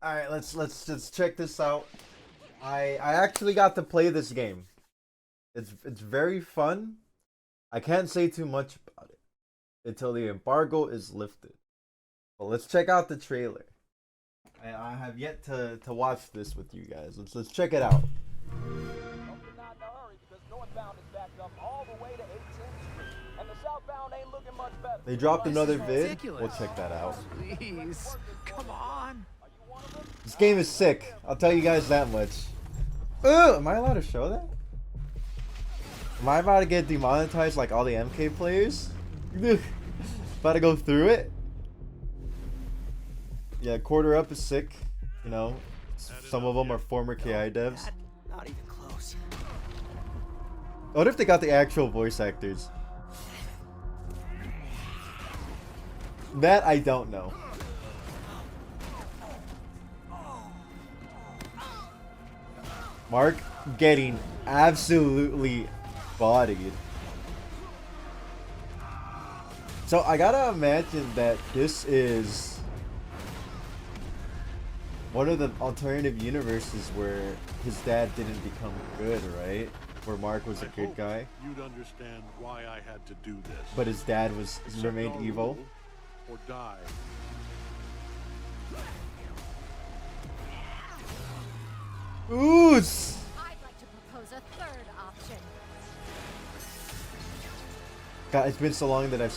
All right, let's just check this out. I actually got to play this game. It's very fun. I can't say too much about it until the embargo is lifted. But let's check out the trailer. I have yet to watch this with you guys. Let's check it out. They dropped another vid. We'll check that out. Please, come on. This game is sick. I'll tell you guys that much. Ugh, am I allowed to show that? Am I about to get demonetized like all the MK players? About to go through it? Yeah, quarter up is sick. You know, some of them are former KI devs. Not even close. What if they got the actual voice actors? That I don't know. Mark getting absolutely bodied. So I gotta imagine that this is one of the alternative universes where his dad didn't become good, right? Where Mark was a good guy. You'd understand why I had to do this. But his dad remained evil. Or die. Ooze! I'd like to propose a third option. God, it's been so long that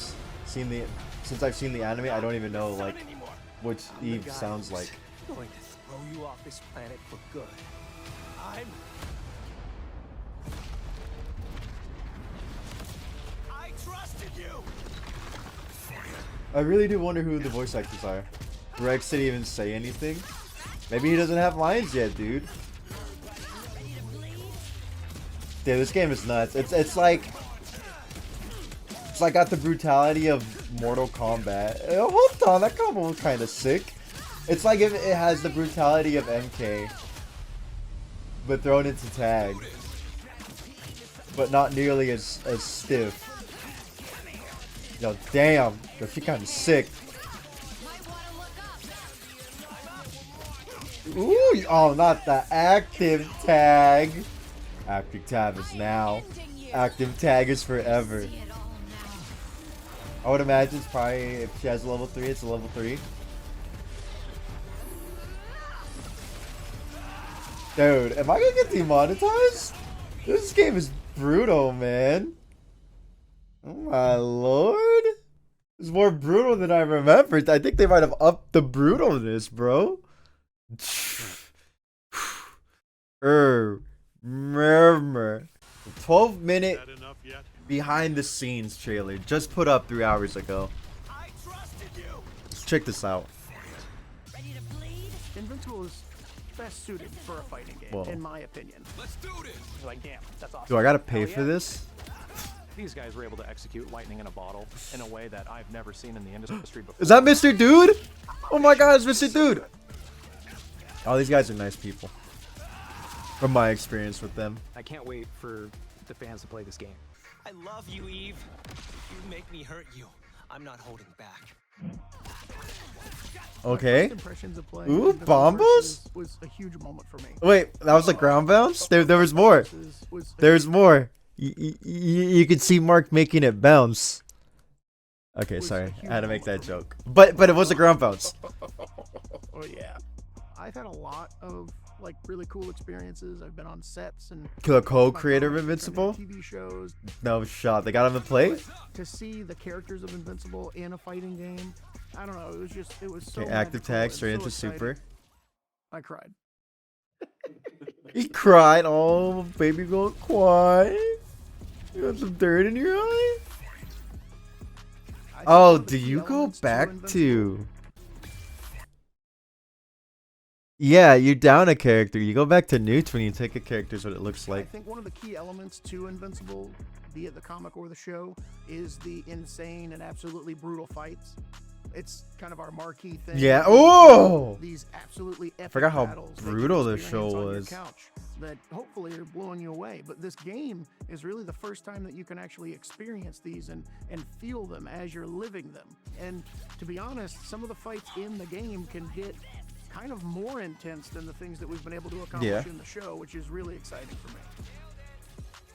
since I've seen the anime, I don't even know like which Eve sounds like. I'm going to throw you off this planet for good. I trusted you. I really do wonder who the voice actors are. Rex didn't even say anything. Maybe he doesn't have lines yet, dude. Dude, this game is nuts. It's like got the brutality of Mortal Kombat. Hold on, that combo was kind of sick. It's like if it has the brutality of MK, but thrown into tag, but not nearly as stiff. Yo, damn, yo, she kind of sick. Ooh, oh, not the active tag. Active tab is now. Active tag is forever. I would imagine it's probably, if she has a level 3, it's a level 3. Dude, am I gonna get demonetized? This game is brutal, man. Oh my lord. It's more brutal than I remembered. I think they might have upped the brutalness, bro. Murmur. 12-minute behind the scenes trailer just put up 3 hours ago. Let's check this out. Invincible is best suited for a fighting game, Whoa. in my opinion. Let's do this. Like, damn, that's awesome. Do I gotta pay for this? These guys were able to execute lightning in a bottle in a way that I've never seen in the industry before. Is that Mr. Dude? Oh my god, it's Mr. Dude. Oh, these guys are nice people. From my experience with them. I can't wait for the fans to play this game. I love you, Eve. You make me hurt you. I'm not holding back. Okay. First impressions of playing Ooh, Invincible bombos? was a huge moment for me. Wait, that was a ground bounce? There was more. There's more. You could see Mark making it bounce. Okay, sorry. I had to make that joke. But it was a ground bounce. Oh yeah. I've had a lot of like really cool experiences. I've been on sets and The co-creator of Invincible? TV shows. No shot. They got him to play? To see the characters of Invincible in a fighting game, I don't know. It was so Okay, active magical tag and straight so into exciting. super. I cried. He cried. Oh, baby, don't cry. You got some dirt in your eye? I think Oh, one of the do key you go elements back Invincible- to... Yeah, you're down a character. You go back to Newt when you take a character is what it looks I like. think one of the key elements to Invincible, be it the comic or the show, is the insane and absolutely brutal fights. It's kind of our marquee thing. Yeah. Oh! These absolutely epic Forgot how battles that you brutal can the show experience on your was. couch that hopefully are blowing you away. But this game is really the first time that you can actually experience these and feel them as you're living them. And to be honest, some of the fights in the game can get kind of more intense than the things that we've been able to accomplish in the show, which is really exciting for me.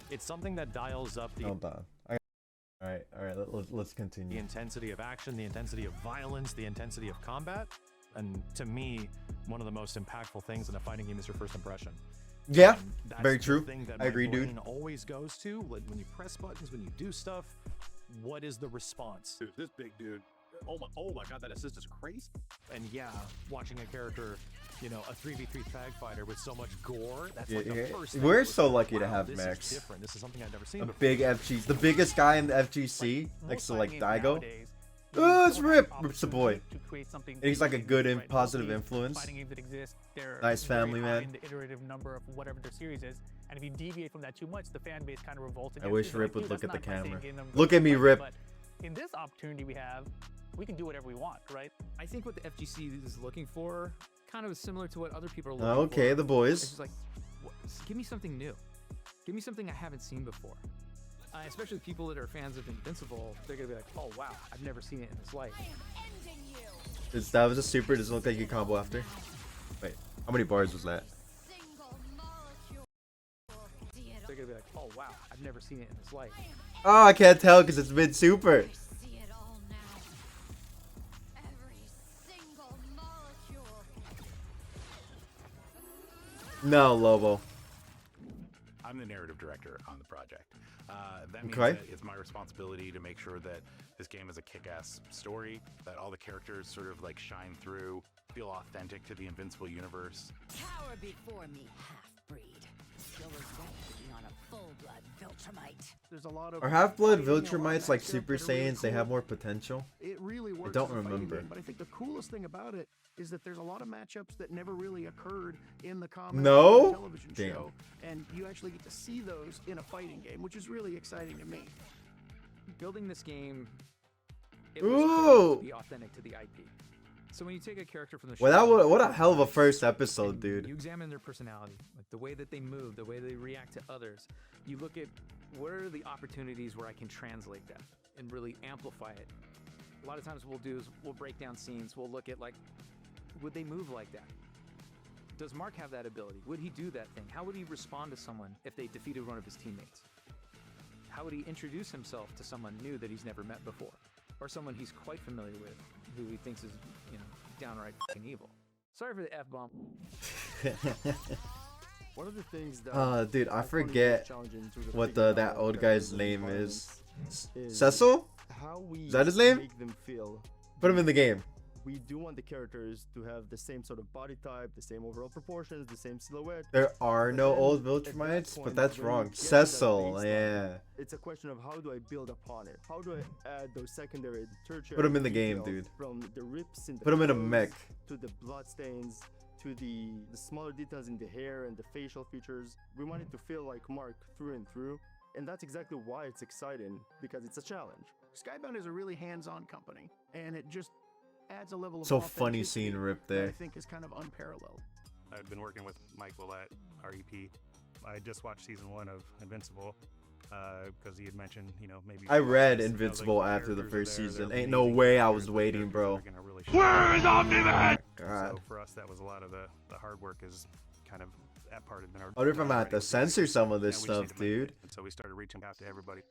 It's something that dials up the Hold on. All right. Let's continue. the intensity of action, the intensity of violence, the intensity of combat. And to me, one of the most impactful things in a fighting game is your first impression. Yeah, And that's very the true. thing that I agree, my dude. brain always goes to when you press buttons, when you do stuff. What is the response? Dude, this big dude. Oh my god, that assist is crazy. And yeah, watching a character, you know, a 3v3 tag fighter with so much gore, that's Yeah, like the yeah. first thing We're that was so like, lucky to wow, have this Max. is different. This is something I've never seen A before. big FGC, the biggest guy in the FGC, next to like Most fighting games Daigo. nowadays, Oh, you it's don't have Rip. the Rip's the boy. opportunity to create something And he's like a big good and and right. positive Most of these influence. Fighting games that exist, they're Nice very family high man. in the iterative number of whatever their series is, and if you deviate from that too much, the fan base kind of revolts. I against wish you. They're Rip like, would "Dude, look at that's the not my same camera. game, I'm Look gonna at me, play it." Rip. But in this opportunity we have, we can do whatever we want, right? I think what the FGC is looking for kind of similar to what other people are looking for. Okay, the It's boys. just like, give me something new. Give me something I haven't seen before. Especially people that are fans of Invincible, they're gonna be like, oh wow, I've never seen it in this light. I am ending you. That was a super. Doesn't look like you combo after. Wait, how many bars was that? Single molecule. See it They're gonna be like, oh wow, I've never seen it in this light. Oh, I can't tell because it's mid super. I see it all now. Every single molecule. No, Lobo. I'm the narrative director on the project. That means Okay. that it's my responsibility to make sure that this game is a kick-ass story, that all the characters sort of like shine through, feel authentic to the Invincible universe. Cower before me, half-breed. You're ready to be on a full-blood Viltrumite. There's a lot of Are half-blood fighting, a lot of Viltrumites like matchups Super that are really Saiyans? They cool. have more potential. It really works. don't as a fighting remember. game, but I think the coolest thing about it is that there's a lot of matchups that never really occurred in the comic No? or the television Damn. show, and you actually get to see those in a fighting game, which is really exciting to me. Building this game, it Ooh. was critical to be authentic to the IP. So when you take a character from the show, Well, what a hell of a first episode, and dude. You examine their personality, like the way that they move, the way they react to others. You look at what are the opportunities where I can translate that and really amplify it. A lot of times what we'll do is we'll break down scenes. We'll look at like, would they move like that? Does Mark have that ability? Would he do that thing? How would he respond to someone if they defeated one of his teammates? How would he introduce himself to someone new that he's never met before? Or someone he's quite familiar with, who he thinks is, you know, downright fucking evil. Sorry for the F-bomb. One of the things that Dude, I find forget most challenging to what figuring that out old characters guy's and name is. environments Cecil? how we Is that his name? make them feel. Put him in the game. We do want the characters to have the same sort of body type, the same overall proportions, the same silhouette. There are But no then, old at that Viltrumites, but point, that's when you wrong. get to that Cecil, baseline, yeah. It's a question of how do I build upon it? How do I add those secondary, tertiary Put him in the game, details dude. From the rips in the Put him in a clothes mech. to the blood stains to the smaller details in the hair and the facial features. We want it to feel like Mark through and through, and that's exactly why it's exciting, because it's a challenge. Skybound is a really hands-on company, and it just adds a level of So funny authenticity seeing Rip that I there. think is kind of unparalleled. I've been working with Mike Willett, our EP. I just watched season 1 of Invincible because he had mentioned, you know, maybe. I read I was like, Invincible after the characters are first there, season. they're Ain't no amazing way I characters, was the waiting, characters bro. are gonna really Where shine. is Optimus? God. So for us, that was a lot of the hard work is kind of that part of our. I wonder if I'm gonna have to writing censor some of and this we just need stuff, to make it. dude. And so we started reaching out to everybody.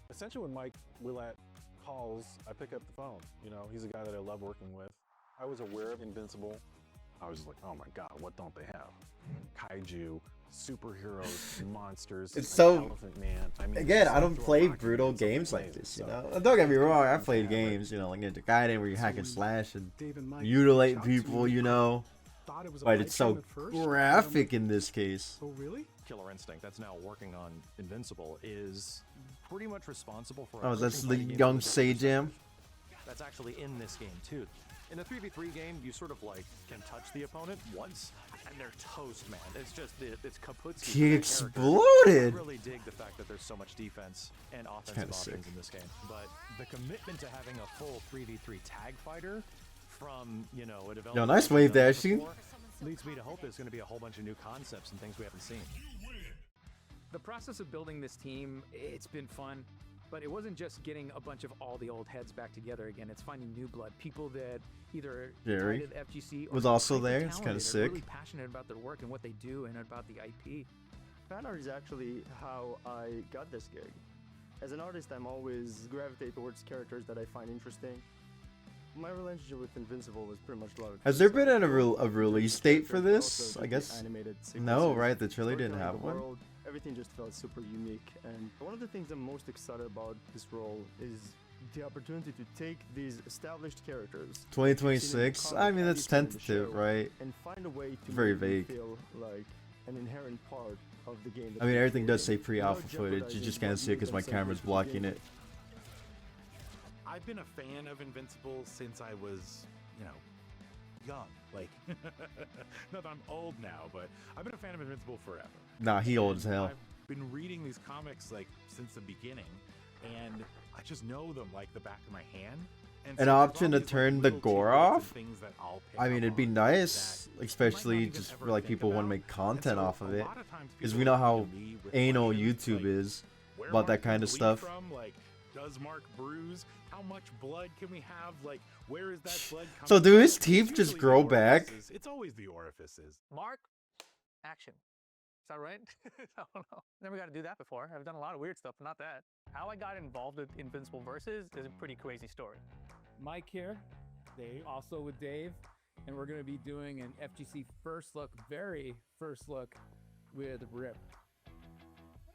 Essentially, when Mike Willett calls, I pick up the phone. You know, he's a guy that I love working with. I was aware of Invincible. I was like, oh my god, what don't they have? Kaiju, superheroes, monsters. It's an so- Elephant Man. I mean, Again, just I don't throw a play rock at brutal me, it's games like amazing. this, you So, know? Don't get me wrong, I yeah, played but games, you know, like Ninja Gaiden where you hack and when slash and Dave and Mike mutilate shot to me, people, you know? thought it was a But fight it's so game at first, graphic in this case. Oh, really? Killer Instinct, that's now working on Invincible, is pretty much responsible for. Oh, that's approaching the fighting games young with a different Sajam. perspective. That's actually in this game too. In the 3v3 game, you sort of like can touch the opponent once, and they're toast, man. It's just it's kaput. He exploded! I really dig the fact that there's so much defense and offensive kinda options sick. in this game. But the commitment to having a full 3v3 tag fighter from, you know, a developer nice who's wave done it dashing. before leads me to hope there's going to be a whole bunch of new concepts and things we haven't seen. The process of building this team, it's been fun. But it wasn't just getting a bunch of all the old heads back together again. It's finding new blood, people that either Jerry tied to the FGC or was also hyper there. It's kind of talented, are sick. really passionate about their work and what they do and about the IP. Fan art is actually how I got this gig. As an artist, I'm always gravitate towards characters that I find interesting. My relationship with Invincible was pretty much love. Has there been a release date for this? Also, I guess animated no, sequences, right? The trailer didn't storytelling have of the one. world, everything just felt super unique, and one of the things I'm most excited about this role is the opportunity to take these established characters, 2026. I mean, that's seen in the tentative, show, right? and find a way to Very make them vague. feel like an inherent part of the game. I mean, everything does say pre-alpha footage. You just can't see it because my camera's blocking it. I've been a fan of Invincible since I was, young. Like, not that I'm old now, but I've been a fan of Invincible forever. Nah, he old as hell. I've been reading these comics like since the beginning, and I just know them like the back of my hand. And An so option to there's all these, turn the little gore tidbits and off. things that I'll pick I mean, up it'd be on nice, that especially you might not just even for like ever people think want to about. make content And so off of a it, lot of times because people we know come to how me with anal questions YouTube like, is where about that Mark kind of bleed stuff. From? Like, does Mark bruise? How much blood can we have? Like, where is that blood coming So do from? his It's teeth just usually grow the back? orifices. It's always the orifices. Mark, action. Is that right? I don't know. Never got to do that before. I've done a lot of weird stuff, but not that. How I got involved with Invincible Versus is a pretty crazy story. Mike here, Dave, also with Dave, and we're going to be doing an FGC first look, very first look with Rip.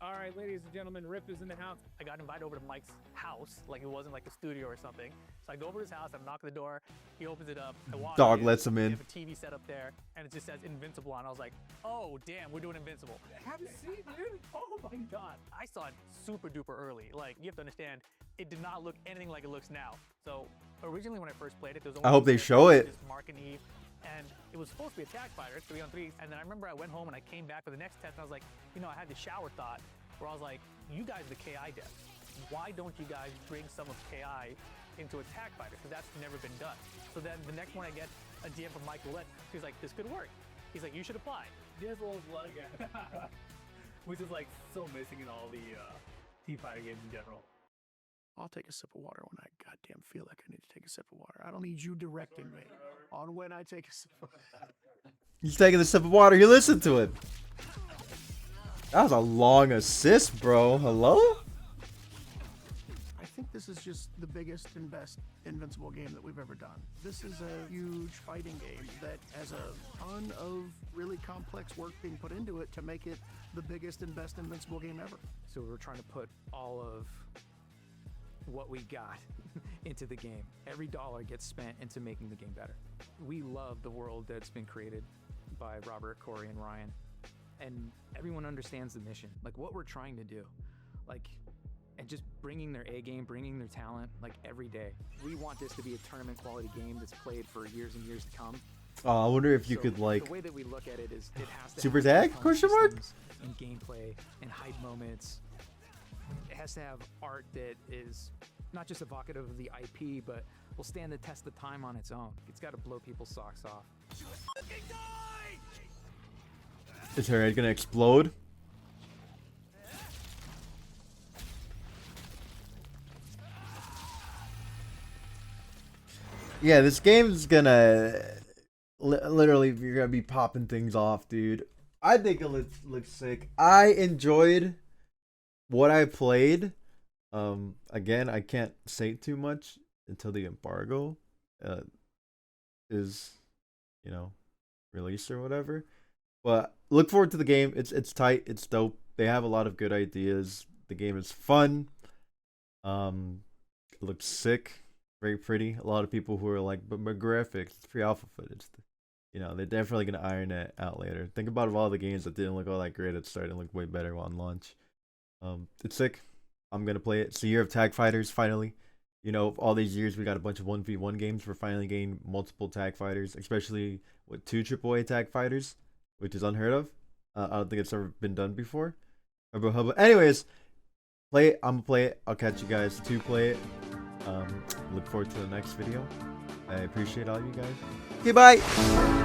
All right, ladies and gentlemen, Rip is in the house. I got invited over to Mike's house, like it wasn't like a studio or something. So I go over to his house, I knock on the door, he opens it up, I walk Dog in, lets him they in. have a TV set up there, and it just says Invincible on. I was like, oh damn, we're doing Invincible. Have a seat, dude. Oh my god. I saw it super duper early. Like, you have to understand, it did not look anything like it looks now. So originally when I first played it, there was only I hope they two show characters, it. just Mark and Eve, and it was supposed to be a tag fighter, 3-on-3. And then I remember I went home and I came back for the next test, and I was like, I had the shower thought where I was like, you guys are the KI devs. Why don't you guys bring some of KI into a tag fighter? Because that's never been done. So then the next one I get a DM from Mike Willett, he's like, this could work. He's like, you should apply. This old slug, which is like so missing in all the T-Fighter games in general. I'll take a sip of water when I goddamn feel like I need to take a sip of water. I don't need you directing me on when I take a sip of water. He's taking a sip of water. You listen to it. That was a long assist, bro. Hello? I think this is just the biggest and best Invincible game that we've ever done. This is a huge fighting game that has a ton of really complex work being put into it to make it the biggest and best Invincible game ever. So we're trying to put all of what we got into the game. Every dollar gets spent into making the game better. We love the world that's been created by Robert, Corey, and Ryan. And everyone understands the mission, like what we're trying to do. Like, and just bringing their A game, bringing their talent, like every day. We want this to be a tournament quality game that's played for years and years to come. Oh, I wonder if you So could like the way that we look at it is it has to super have tag? fun Question mark? systems and gameplay and hype moments. It has to have art that is not just evocative of the IP, but will stand the test of time on its own. It's got to blow people's socks off. Is her head gonna explode? Yeah, this game's gonna literally, you're gonna be popping things off, dude. I think it looks sick. I enjoyed what I played. Again, I can't say too much until the embargo is, released or whatever. But look forward to the game. It's tight. It's dope. They have a lot of good ideas. The game is fun. It looks sick. Very pretty. A lot of people who are like, but my graphics, it's pre-alpha footage. They're definitely gonna iron it out later. Think about all the games that didn't look all that great at start and look way better on launch. It's sick. I'm gonna play it. It's the year of tag fighters. Finally, all these years we got a bunch of 1v1 games. We're finally getting multiple tag fighters, especially with 2 AAA tag fighters, which is unheard of. I don't think it's ever been done before. Anyways, play it. I'm gonna play it. I'll catch you guys to play it. Look forward to the next video. I appreciate all you guys. Okay, bye.